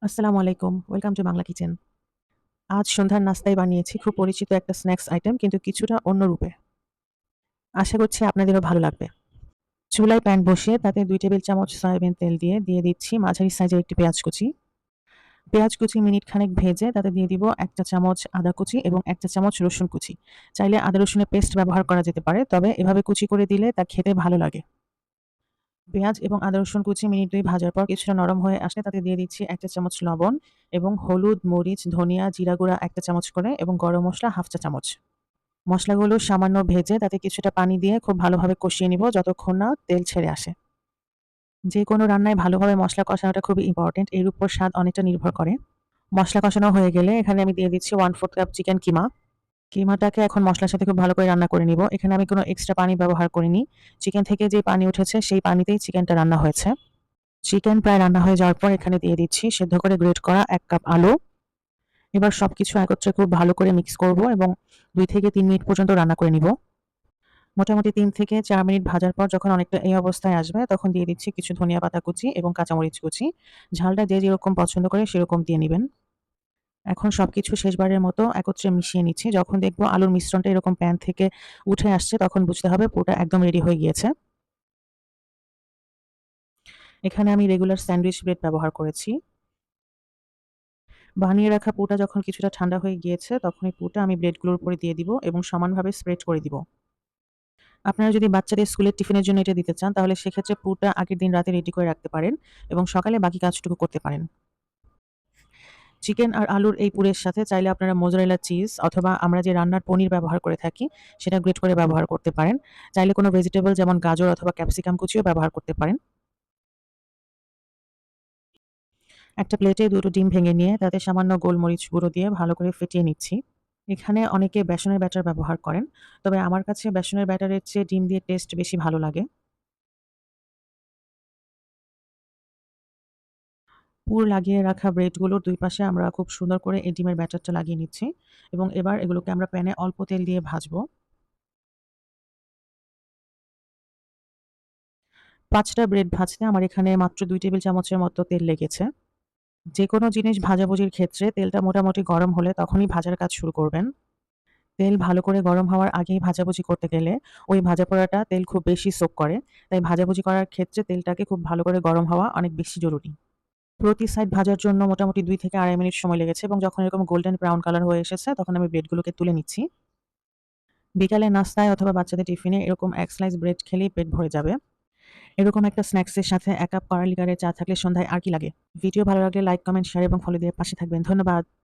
আসসালামু আলাইকুম। Welcome to Bangla kitchen. আজ সন্ধ্যার নাস্তায় বানিয়েছি খুব পরিচিত একটা স্ন্যাকস আইটেম কিন্তু কিছুটা অন্য রূপে। আশা করছি আপনাদেরও ভালো লাগবে। চুলায় প্যান বসিয়ে তাতে ২ টেবিল চামচ সয়াবিন তেল দিয়ে দিচ্ছি মাঝারি সাইজের একটি পেঁয়াজ কুচি। পেঁয়াজ কুচি মিনিট খানেক ভেজে তাতে দিয়ে দিব ১ চা চামচ আদা কুচি এবং ১ চা চামচ রসুন কুচি। চাইলে আদা রসুনের পেস্ট ব্যবহার করা যেতে পারে, তবে এভাবে কুচি করে দিলে তা খেতে ভালো লাগে। পেঁয়াজ এবং আদা রসুন কুচি মিনিট ২ ভাজার পর কিছুটা নরম হয়ে আসলে তাতে দিয়ে দিচ্ছি ১ চা চামচ লবণ এবং হলুদ, মরিচ, ধনিয়া, জিরা গুঁড়া ১ চা চামচ করে এবং গরম মসলা ১/২ চা চামচ। মসলাগুলো সামান্য ভেজে তাতে কিছুটা পানি দিয়ে খুব ভালোভাবে কষিয়ে নিব যতক্ষণ না তেল ছেড়ে আসে। যেকোনো রান্নায় ভালোভাবে মসলা কষানোটা খুবই ইম্পোর্টেন্ট। এর উপর স্বাদ অনেকটা নির্ভর করে। মসলা কষানো হয়ে গেলে এখানে আমি দিয়ে দিচ্ছি 1/4 কাপ চিকেন কিমা। কিমাটাকে এখন মসলার সাথে খুব ভালো করে রান্না করে নিব। এখানে আমি কোনো এক্সট্রা পানি ব্যবহার করিনি। চিকেন থেকে যে পানি উঠেছে সেই পানিতেই চিকেনটা রান্না হয়েছে। চিকেন প্রায় রান্না হয়ে যাওয়ার পর এখানে দিয়ে দিচ্ছি সেদ্ধ করে গ্রেট করা ১ কাপ আলু। এবার সবকিছু একত্রে খুব ভালো করে মিক্স করব এবং ২ থেকে ৩ মিনিট পর্যন্ত রান্না করে নিব। মোটামুটি ৩ থেকে ৪ মিনিট ভাজার পর যখন অনেকটা এই অবস্থায় আসবে তখন দিয়ে দিচ্ছি কিছু ধনিয়া পাতা কুচি এবং কাঁচামরিচ কুচি। ঝালটা যে যেরকম পছন্দ করে সেরকম দিয়ে নিবেন। এখন সবকিছু শেষবারের মতো একত্রে মিশিয়ে নিচ্ছি। যখন দেখব আলুর মিশ্রণটা এরকম প্যান থেকে উঠে আসছে তখন বুঝতে হবে পুরোটা একদম রেডি হয়ে গিয়েছে। এখানে আমি রেগুলার স্যান্ডউইচ ব্রেড ব্যবহার করেছি। বানিয়ে রাখা পুরটা যখন কিছুটা ঠান্ডা হয়ে গিয়েছে তখন এই পুরটা আমি ব্রেডগুলোর উপরে দিয়ে দিব এবং সমানভাবে স্প্রেড করে দিব। আপনারা যদি বাচ্চাদের স্কুলের টিফিনের জন্য এটা দিতে চান তাহলে সেক্ষেত্রে পুরটা আগের দিন রাতে রেডি করে রাখতে পারেন এবং সকালে বাকি কাজটুকু করতে পারেন। চিকেন আর আলুর এই পুরের সাথে চাইলে আপনারা মোজারেলা চিজ অথবা আমরা যে রান্নার পনির ব্যবহার করে থাকি সেটা গ্রেট করে ব্যবহার করতে পারেন। চাইলে কোনো ভেজিটেবল যেমন গাজর অথবা ক্যাপসিকাম কুচিও ব্যবহার করতে পারেন। একটা প্লেটে ২ টো ডিম ভেঙে নিয়ে তাতে সামান্য গোলমরিচ গুঁড়ো দিয়ে ভালো করে ফেটিয়ে নিচ্ছি। এখানে অনেকে বেসনের ব্যাটার ব্যবহার করেন। তবে আমার কাছে বেসনের ব্যাটারের চেয়ে ডিম দিয়ে টেস্ট বেশি ভালো লাগে। পুর লাগিয়ে রাখা ব্রেডগুলোর ২ পাশে আমরা খুব সুন্দর করে এই ডিমের ব্যাটারটা লাগিয়ে নিচ্ছি এবং এবার এগুলোকে আমরা প্যানে অল্প তেল দিয়ে ভাজবো। ৫ টা ব্রেড ভাজতে আমার এখানে মাত্র ২ টেবিল চামচের মতো তেল লেগেছে। যেকোনো জিনিস ভাজাভুজির ক্ষেত্রে তেলটা মোটামুটি গরম হলে তখনই ভাজার কাজ শুরু করবেন। তেল ভালো করে গরম হওয়ার আগেই ভাজাভুজি করতে গেলে ওই ভাজা পোড়াটা তেল খুব বেশি সোক করে। তাই ভাজাভুজি করার ক্ষেত্রে তেলটাকে খুব ভালো করে গরম হওয়া অনেক বেশি জরুরি। প্রতি সাইড ভাজার জন্য মোটামুটি ২ থেকে ২.৫ মিনিট সময় লেগেছে এবং যখন এরকম গোল্ডেন ব্রাউন কালার হয়ে এসেছে তখন আমি ব্রেডগুলোকে তুলে নিচ্ছি। বিকালে নাস্তায় অথবা বাচ্চাদের টিফিনে এরকম ১ স্লাইস ব্রেড খেলেই পেট ভরে যাবে। এরকম একটা স্ন্যাকসের সাথে ১ কাপ কড়া লিকারের চা থাকলে সন্ধ্যায় আর কি লাগে? ভিডিও ভালো লাগলে লাইক, কমেন্ট, শেয়ার এবং ফলো দিয়ে পাশে থাকবেন। ধন্যবাদ।